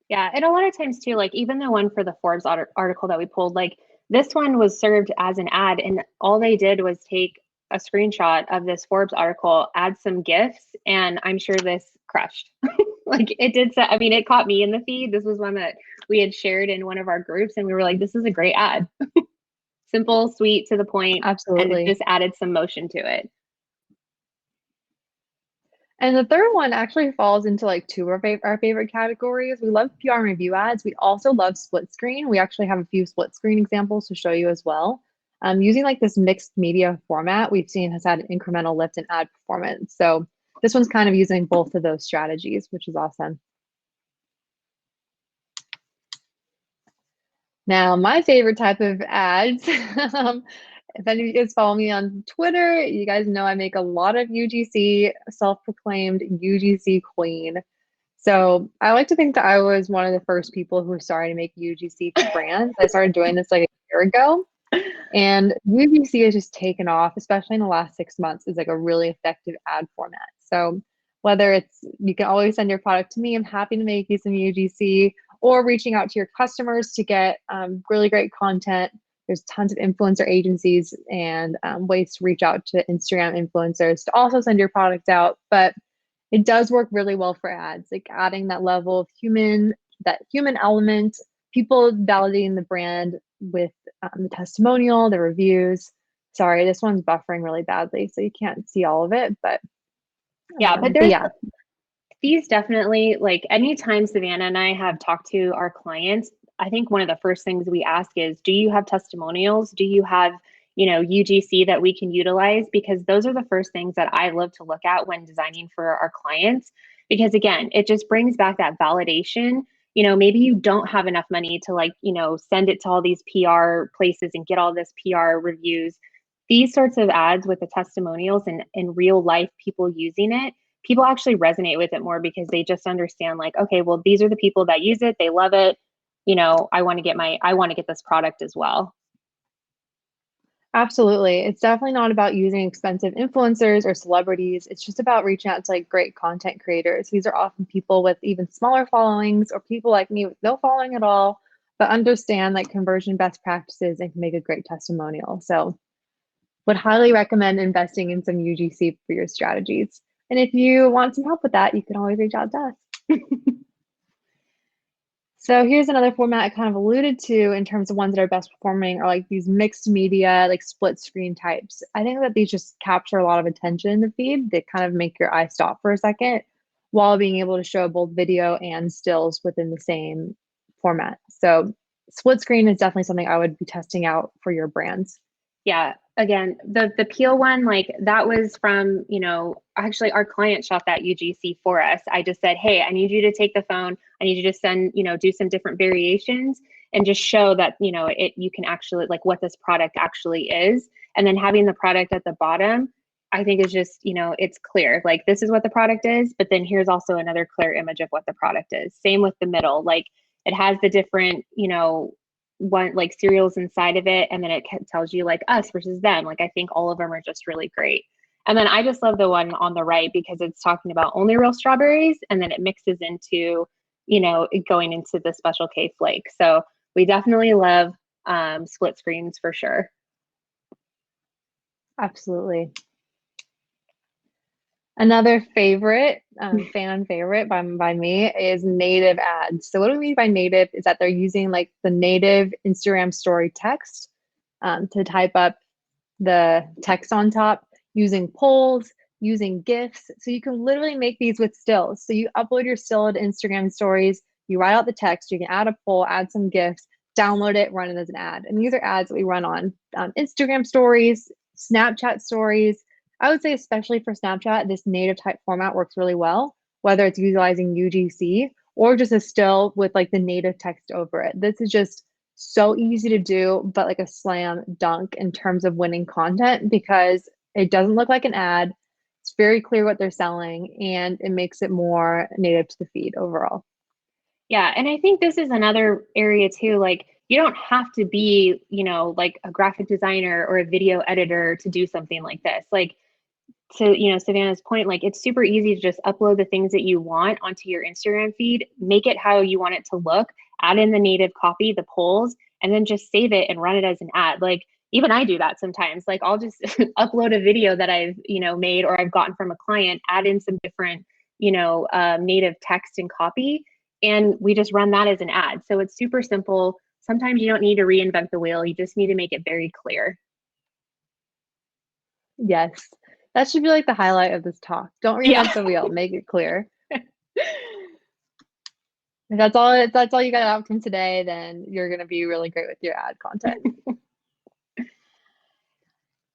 Yeah, and a lot of times too, like even the one for the Forbes article that we pulled, like this one was served as an ad, and all they did was take a screenshot of this Forbes article, add some GIFs, and I'm sure this crushed. Like it did. I mean, it caught me in the feed. This was one that we had shared in one of our groups, and we were like, "This is a great ad. Simple, sweet, to the point, and it Absolutely. just added some motion to it." And the third one actually falls into like two of our favorite categories. We love PR and review ads. We also love split screen. We actually have a few split screen examples to show you as well. Using like this mixed media format, we've seen has had an incremental lift in ad performance. So this one's kind of using both of those strategies, which is awesome. Now, my favorite type of ads, if any of you guys follow me on Twitter, you guys know I make a lot of UGC, self-proclaimed UGC queen. So I like to think that I was one of the first people who started to make UGC for brands. I started doing this like a year ago, and UGC has just taken off, especially in the last 6 months, is like a really effective ad format. So whether it's you can always send your product to me, I'm happy to make you some UGC, or reaching out to your customers to get really great content. There's tons of influencer agencies and ways to reach out to Instagram influencers to also send your product out. But it does work really well for ads, like adding that level of that human element, people validating the brand with the testimonial, the reviews. Sorry, this one's buffering really badly, so you can't see all of it, Yeah, but but there's yeah, these definitely, like anytime Savannah and I have talked to our clients, I think one of the first things we ask is, do you have testimonials? Do you have, UGC that we can utilize? Because those are the first things that I love to look at when designing for our clients. Because again, it just brings back that validation. Maybe you don't have enough money to send it to all these PR places and get all this PR reviews. These sorts of ads with the testimonials and in real life people using it, people actually resonate with it more because they just understand like, okay, well, these are the people that use it. They love it. I want to get this product as well. absolutely. It's definitely not about using expensive influencers or celebrities. It's just about reaching out to like great content creators. These are often people with even smaller followings or people like me with no following at all, but understand like conversion best practices and can make a great testimonial. So would highly recommend investing in some UGC for your strategies. And if you want some help with that, you can always reach out to us. So here's another format I kind of alluded to in terms of ones that are best performing are like these mixed media, like split screen types. I think that these just capture a lot of attention in the feed. They kind of make your eye stop for a second while being able to show both video and stills within the same format. So split screen is definitely something I would be testing out for your brands. Yeah, again, the peel one, like that was from, actually our client shot that UGC for us. I just said, hey, I need you to take the phone. I need you to send, do some different variations and just show that, you can actually like what this product actually is. And then having the product at the bottom, I think is just, it's clear, like this is what the product is, but then here's also another clear image of what the product is. Same with the middle, like it has the different, one like cereals inside of it, and then it tells you like us versus them. Like I think all of them are just really great. And then I just love the one on the right because it's talking about only real strawberries, and then it mixes into going into the Special K flake. So we definitely love split screens for sure. Absolutely. Another favorite, fan favorite by me is native ads. So what do we mean by native is that they're using like the native Instagram story text to type up the text on top, using polls, using GIFs. So you can literally make these with stills. So you upload your still to Instagram stories, you write out the text, you can add a poll, add some GIFs, download it, run it as an ad. And these are ads that we run on Instagram stories, Snapchat stories. I would say, especially for Snapchat, this native type format works really well, whether it's utilizing UGC or just a still with like the native text over it. This is just so easy to do, but like a slam dunk in terms of winning content because it doesn't look like an ad. It's very clear what they're selling and it makes it more native to the feed overall. Yeah, and I think this is another area too, like you don't have to be, like a graphic designer or a video editor to do something like this. Like to, Savannah's point, like it's super easy to just upload the things that you want onto your Instagram feed, make it how you want it to look, add in the native copy, the polls, and then just save it and run it as an ad. Like even I do that sometimes. Like I'll just upload a video that I've, made or I've gotten from a client, add in some different, native text and copy, and we just run that as an ad. So it's super simple. Sometimes you don't need to reinvent the wheel. You just need to make it very clear. Yes, that should be like the highlight of this talk. Don't reinvent the wheel, make it clear. If that's all you got out from today, then you're going to be really great with your ad content.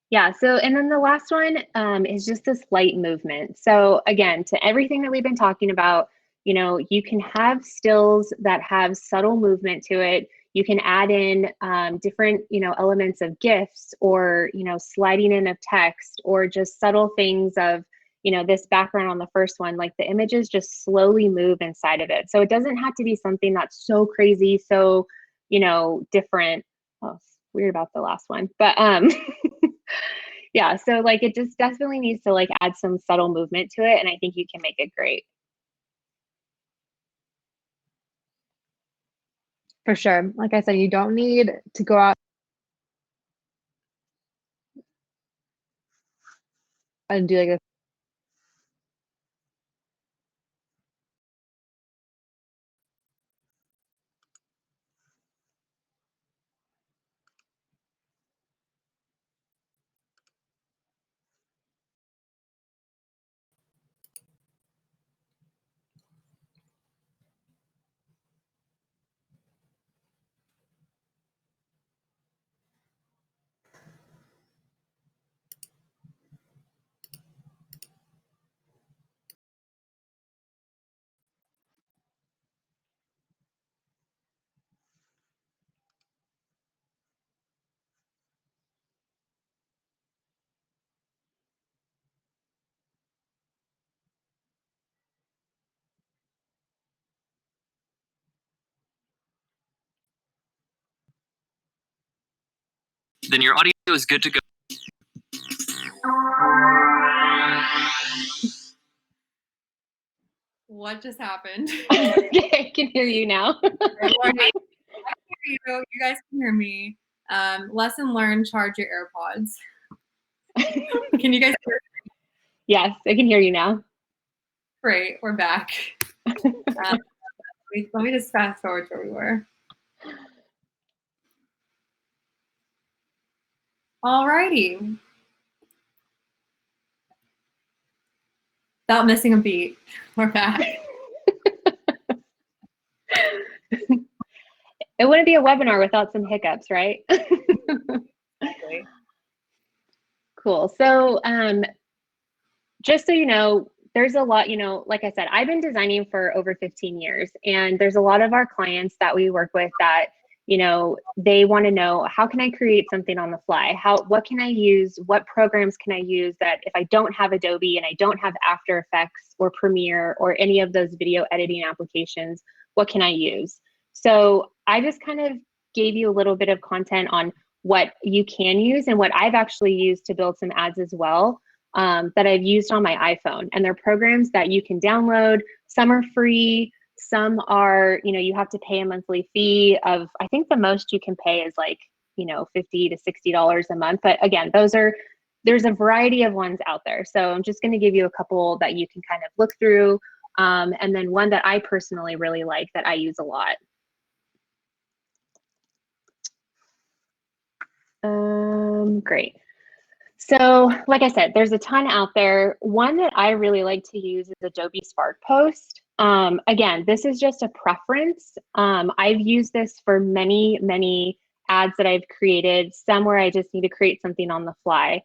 Yeah, so and then the last one is just this light movement. So again, to everything that we've been talking about, you can have stills that have subtle movement to it. You can add in different, elements of GIFs or, sliding in of text or just subtle things of, this background on the first one, like the images just slowly move inside of it. So it doesn't have to be something that's so crazy, so, different. Oh, weird about the last one, but yeah, so like it just definitely needs to like add some subtle movement to it, and I think you can make it great. For sure. Like I said, you don't need to go out and do like a then your audio is good to go. What just happened? I can hear you now. I can hear you. You guys can hear me. Lesson learned, charge your AirPods. Can you guys hear me? Yes, I can hear you now. Great, we're back. Let me just fast forward to where we were. Alrighty. Without missing a beat, we're back. It wouldn't be a webinar without some hiccups, right? Exactly. Cool. So just so you know, there's a lot, like I said, I've been designing for over 15 years, and there's a lot of our clients that we work with that, they want to know, how can I create something on the fly? What can I use? What programs can I use that if I don't have Adobe and I don't have After Effects or Premiere or any of those video editing applications, what can I use? So I just kind of gave you a little bit of content on what you can use and what I've actually used to build some ads as well. That I've used on my iPhone, and they're programs that you can download. Some are free, some are, you have to pay a monthly fee of, I think the most you can pay is like, $50 to $60 a month. But again, those are there's a variety of ones out there. So I'm just going to give you a couple that you can kind of look through. And then one that I personally really like that I use a lot. Great. So like I said, there's a ton out there. One that I really like to use is Adobe Spark Post. Again, this is just a preference. I've used this for many, many ads that I've created, some where I just need to create something on the fly.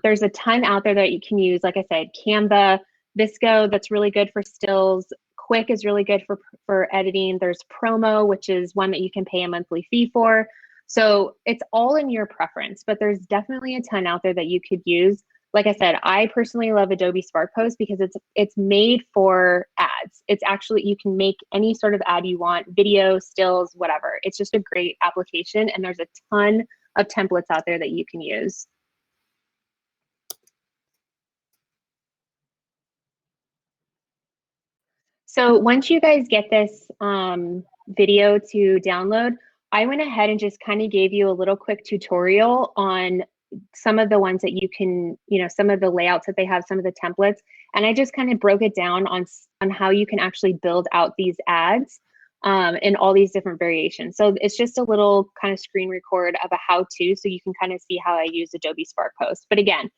There's a ton out there that you can use. Like I said, Canva, Visco, that's really good for stills. Quick is really good for editing. There's Promo, which is one that you can pay a monthly fee for. So it's all in your preference, but there's definitely a ton out there that you could use. Like I said, I personally love Adobe Spark Post because it's made for ads. It's actually, you can make any sort of ad you want, video, stills, whatever. It's just a great application, and there's a ton of templates out there that you can use. So once you guys get this video to download, I went ahead and just kind of gave you a little quick tutorial on some of the ones that you can, some of the layouts that they have, some of the templates. And I just kind of broke it down on how you can actually build out these ads in all these different variations. So it's just a little kind of screen record of a how-to, so you can kind of see how I use Adobe Spark Post. But again,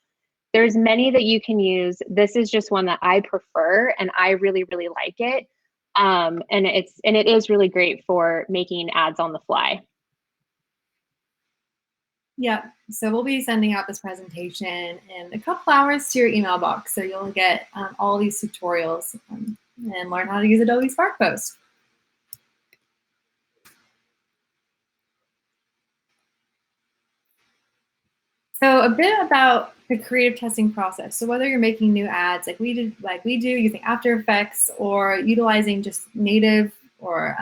there's many that you can use. This is just one that I prefer, and I really, really like it. And it is really great for making ads on the fly. Yeah, so we'll be sending out this presentation in a couple hours to your email box. So you'll get all these tutorials and learn how to use Adobe Spark Post. So a bit about the creative testing process. So whether you're making new ads like we do using After Effects, or utilizing just native or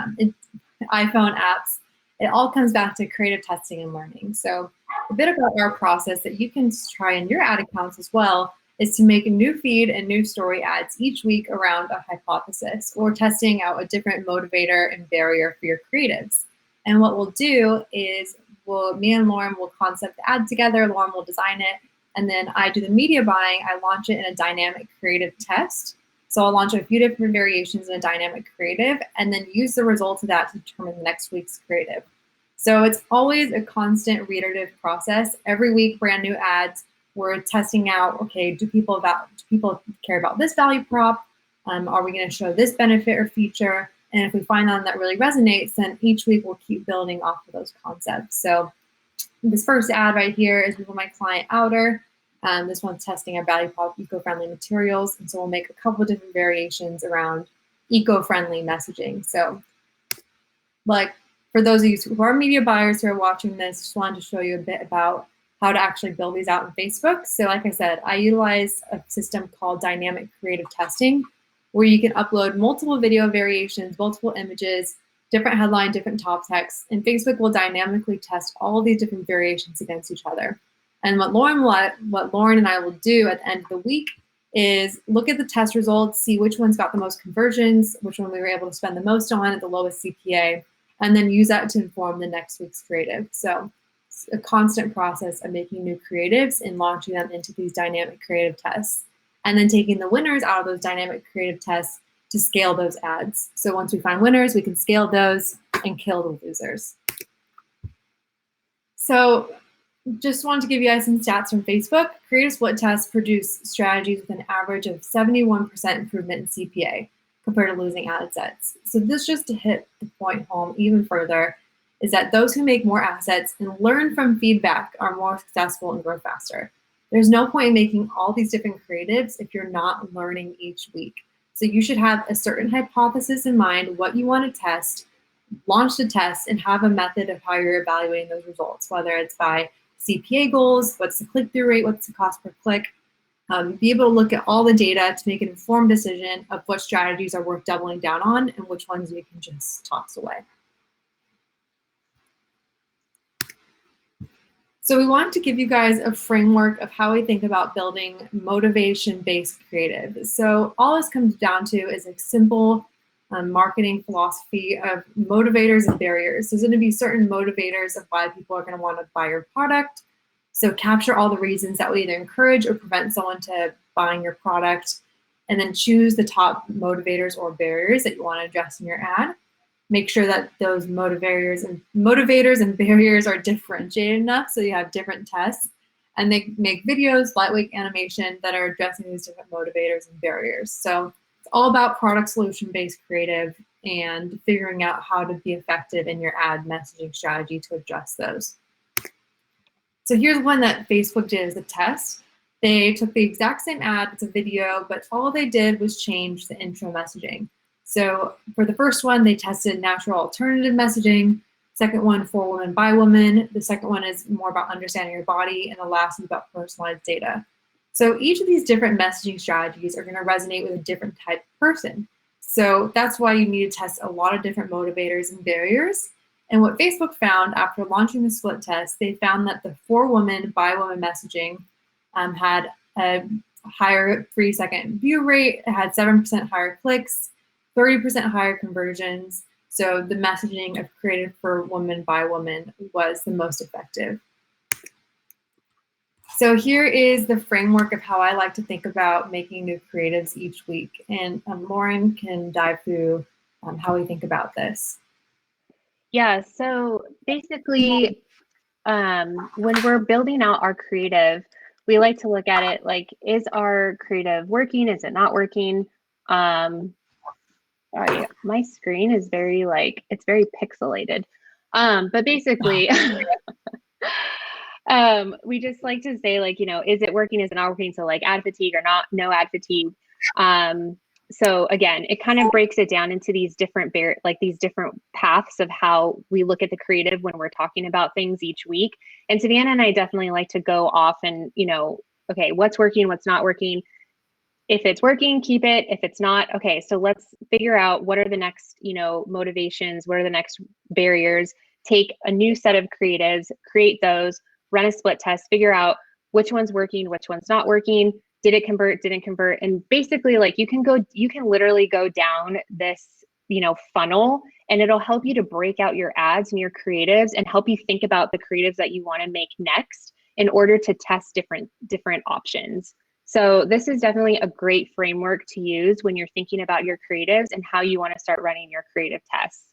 iPhone apps, it all comes back to creative testing and learning. So a bit about our process that you can try in your ad accounts as well is to make a new feed and new story ads each week around a hypothesis, or testing out a different motivator and barrier for your creatives. And what we'll do is me and Lauren will concept the ad together, Lauren will design it, and then I do the media buying. I launch it in a dynamic creative test. So I'll launch a few different variations in a dynamic creative, and then use the results of that to determine the next week's creative. So it's always a constant reiterative process. Every week, brand new ads. We're testing out, okay, do people care about this value prop? Are we going to show this benefit or feature? And if we find one that really resonates, then each week we'll keep building off of those concepts. So this first ad right here is with my client Outer. This one's testing our value prop eco-friendly materials. And so we'll make a couple of different variations around eco-friendly messaging. So like for those of you who are media buyers who are watching this, just wanted to show you a bit about how to actually build these out on Facebook. So like I said, I utilize a system called dynamic creative testing, where you can upload multiple video variations, multiple images, different headline, different top text, and Facebook will dynamically test all of these different variations against each other. And what Lauren and I will do at the end of the week is look at the test results, see which one's got the most conversions, which one we were able to spend the most on at the lowest CPA, and then use that to inform the next week's creative. So it's a constant process of making new creatives and launching them into these dynamic creative tests, and then taking the winners out of those dynamic creative tests to scale those ads. So once we find winners, we can scale those and kill the losers. So just wanted to give you guys some stats from Facebook. Creative split tests produce strategies with an average of 71% improvement in CPA compared to losing ad sets. So this, just to hit the point home even further, is that those who make more assets and learn from feedback are more successful and grow faster. There's no point in making all these different creatives if you're not learning each week. So you should have a certain hypothesis in mind, what you want to test, launch the test, and have a method of how you're evaluating those results, whether it's by CPA goals, what's the click-through rate, what's the cost per click. Be able to look at all the data to make an informed decision of what strategies are worth doubling down on and which ones you can just toss away. So we want to give you guys a framework of how we think about building motivation-based creative. So all this comes down to is a simple marketing philosophy of motivators and barriers. There's going to be certain motivators of why people are going to want to buy your product, So capture all the reasons that would either encourage or prevent someone to buying your product, and then choose the top motivators or barriers that you want to address in your ad. Make sure that those motivators and barriers are differentiated enough so you have different tests, and they make videos, lightweight animation that are addressing these different motivators and barriers. So it's all about product solution-based creative and figuring out how to be effective in your ad messaging strategy to address those. So here's one that Facebook did as a test. They took the exact same ad, it's a video, but all they did was change the intro messaging. So for the first one, they tested natural alternative messaging. Second one, for woman by woman. The second one is more about understanding your body, and the last is about personalized data. So each of these different messaging strategies are going to resonate with a different type of person. So that's why you need to test a lot of different motivators and barriers. And what Facebook found after launching the split test, they found that the for woman by woman messaging had a higher 3-second view rate, it had 7% higher clicks, 30% higher conversions. So the messaging of creative for woman by woman was the most effective. So here is the framework of how I like to think about making new creatives each week. And Lauren can dive through how we think about this. Yeah, so basically, when we're building out our creative, we like to look at it like, is our creative working? Is it not working? My screen is very it's very pixelated. But basically, we just like to say is it working? Is it not working? So ad fatigue or not, no ad fatigue. So again, it kind of breaks it down into these different these different paths of how we look at the creative when we're talking about things each week. And Savannah and I definitely like to go off and, okay, what's working, what's not working. If it's working, keep it. If it's not, okay, so let's figure out what are the next, motivations, what are the next barriers, take a new set of creatives, create those, run a split test, figure out which one's working, which one's not working. Did it convert? Didn't convert? And basically you can literally go down this, funnel, and it'll help you to break out your ads and your creatives and help you think about the creatives that you want to make next in order to test different options. So this is definitely a great framework to use when you're thinking about your creatives and how you want to start running your creative tests.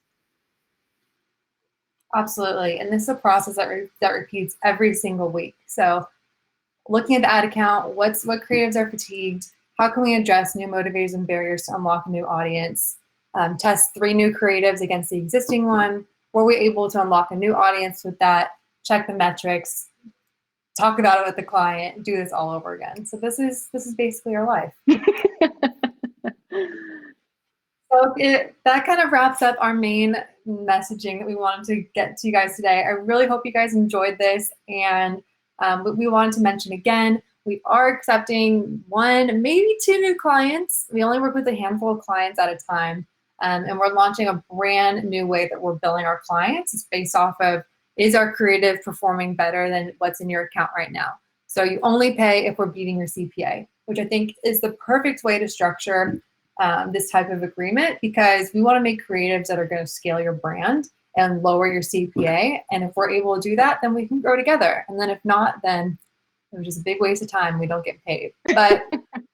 Absolutely. And this is a process that repeats every single week. So looking at the ad account, what creatives are fatigued, how can we address new motivators and barriers to unlock a new audience, test 3 new creatives against the existing one, were we able to unlock a new audience with that, check the metrics, talk about it with the client, do this all over again. So this is basically our life. So that kind of wraps up our main messaging that we wanted to get to you guys today. I really hope you guys enjoyed this, and we wanted to mention again, we are accepting 1, maybe 2 new clients. We only work with a handful of clients at a time, and we're launching a brand new way that we're billing our clients. It's based off of, is our creative performing better than what's in your account right now? So you only pay if we're beating your CPA, which I think is the perfect way to structure this type of agreement, because we want to make creatives that are going to scale your brand and lower your CPA. And if we're able to do that, then we can grow together. And then if not, then it was just a big waste of time. We don't get paid. But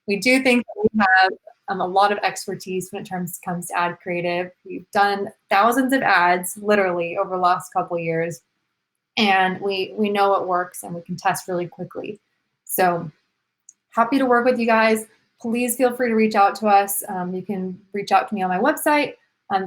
we do think that we have a lot of expertise when it comes to ad creative. We've done thousands of ads literally over the last couple of years, and we know what works and we can test really quickly. So happy to work with you guys. Please feel free to reach out to us. You can reach out to me on my website,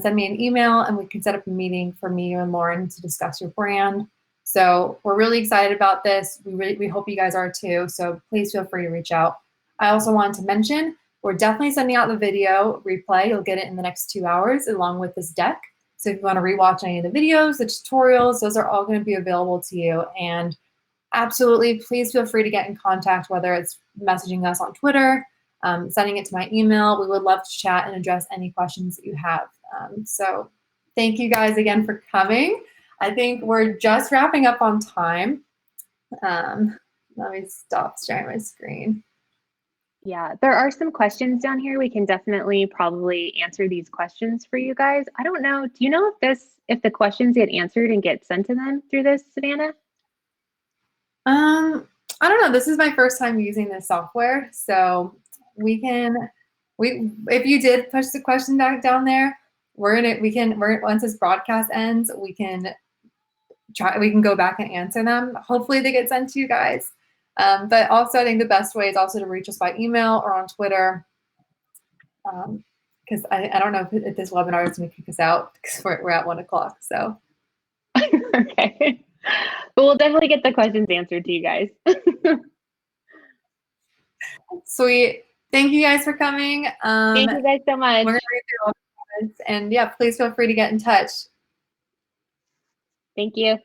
send me an email, and we can set up a meeting for me and Lauren to discuss your brand. So we're really excited about this. We hope you guys are too. So please feel free to reach out. I also wanted to mention, we're definitely sending out the video replay. You'll get it in the next 2 hours along with this deck. So if you want to rewatch any of the videos, the tutorials, those are all going to be available to you. And absolutely, please feel free to get in contact, whether it's messaging us on Twitter, sending it to my email. We would love to chat and address any questions that you have. So thank you guys again for coming. I think we're just wrapping up on time. Let me stop sharing my screen. Yeah, there are some questions down here. We can definitely probably answer these questions for you guys. I don't know. Do you know if the questions get answered and get sent to them through this, Savannah? I don't know. This is my first time using this software, so if you did push the question back down there, once this broadcast ends, we can go back and answer them. Hopefully they get sent to you guys. But also I think the best way is also to reach us by email or on Twitter. Because I don't know if this webinar is going to kick us out because we're at 1 o'clock. So Okay, but we'll definitely get the questions answered to you guys. sweet. Thank you guys for coming. Thank you guys so much. We're going to read through all the comments, and yeah, please feel free to get in touch. Thank you.